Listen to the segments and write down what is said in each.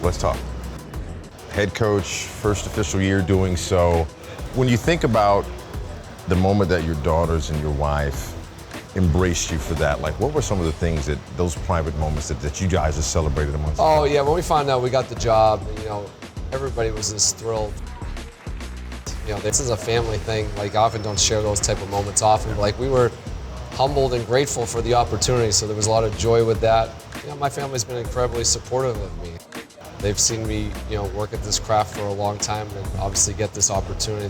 let's talk. Head coach, first official year doing so. When you think about the moment that your daughters and your wife embraced you for that, like what were some of the things that, those private moments that you guys just celebrated amongst Oh yeah, when we found out we got the job, everybody was just thrilled. This is a family thing. Like, I often don't share those type of moments often, but like, we were humbled and grateful for the opportunity, so there was a lot of joy with that. My family's been incredibly supportive of me. They've seen me, work at this craft for a long time and obviously get this opportunity.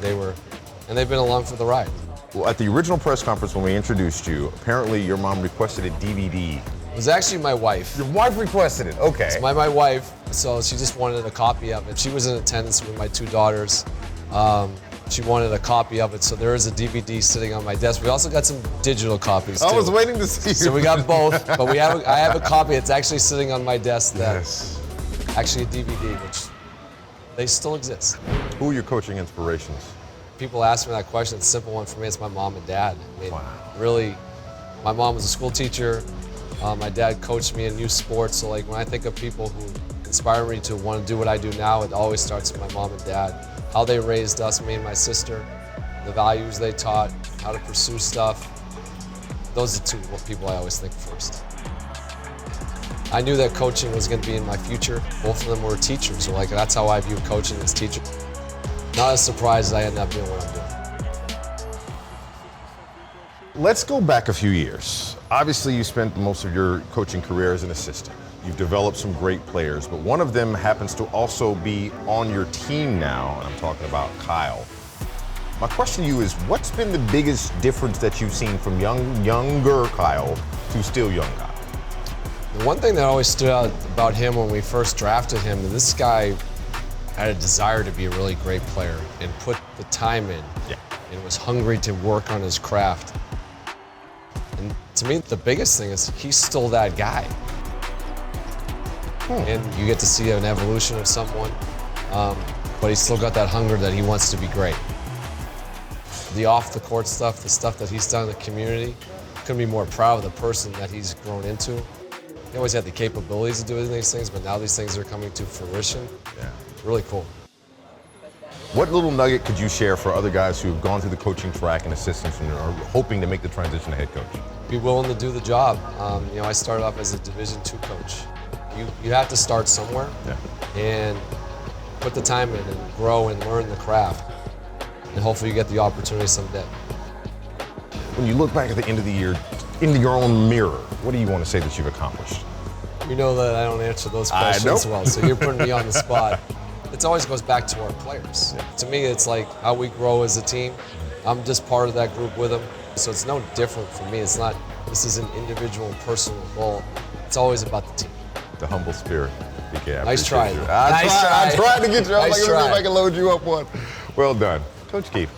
And they've been along for the ride. Well, at the original press conference when we introduced you, apparently your mom requested a DVD. It was actually my wife. Your wife requested it, okay. It's my wife, so she just wanted a copy of it. She was in attendance with my two daughters. She wanted a copy of it, so there is a DVD sitting on my desk. We also got some digital copies too. I was waiting to see you. So we got both, but I have a copy. It's actually sitting on my desk. Yes. Actually a DVD, which they still exist. Who are your coaching inspirations? People ask me that question. It's a simple one for me. It's my mom and dad. Wow. Really, my mom was a school teacher. My dad coached me in youth sports. So like, when I think of people who inspire me to want to do what I do now, it always starts with my mom and dad. How they raised us, me and my sister, the values they taught, how to pursue stuff. Those are two people I always think first. I knew that coaching was going to be in my future. Both of them were teachers, so like, that's how I view coaching as teaching. Not as surprised I ended up doing what I'm doing. Let's go back a few years. Obviously, you spent most of your coaching career as an assistant. You've developed some great players, but one of them happens to also be on your team now, and I'm talking about Kyle. My question to you is, what's been the biggest difference that you've seen from younger Kyle to still young Kyle? The one thing that always stood out about him when we first drafted him, this guy had a desire to be a really great player and put the time in, and was hungry to work on his craft. And to me, the biggest thing is he's still that guy. And you get to see an evolution of someone, but he's still got that hunger that he wants to be great. The off-the-court stuff, the stuff that he's done in the community, couldn't be more proud of the person that he's grown into. He always had the capabilities of doing these things, but now these things are coming to fruition. Yeah. Really cool. What little nugget could you share for other guys who have gone through the coaching track and assistants and are hoping to make the transition to head coach? Be willing to do the job. I started off as a Division II coach. You have to start somewhere and put the time in and grow and learn the craft. And hopefully you get the opportunity someday. When you look back at the end of the year, into your own mirror, what do you want to say that you've accomplished? You know that I don't answer those questions well, so you're putting me on the spot. It always goes back to our players. Yeah. To me, it's like how we grow as a team. I'm just part of that group with them, so it's no different for me. This is an individual, personal goal. It's always about the team. The humble spirit. PK, nice try. I tried to get you. I was nice like, let me see if I can load you up one. Well done. Coach Keefe.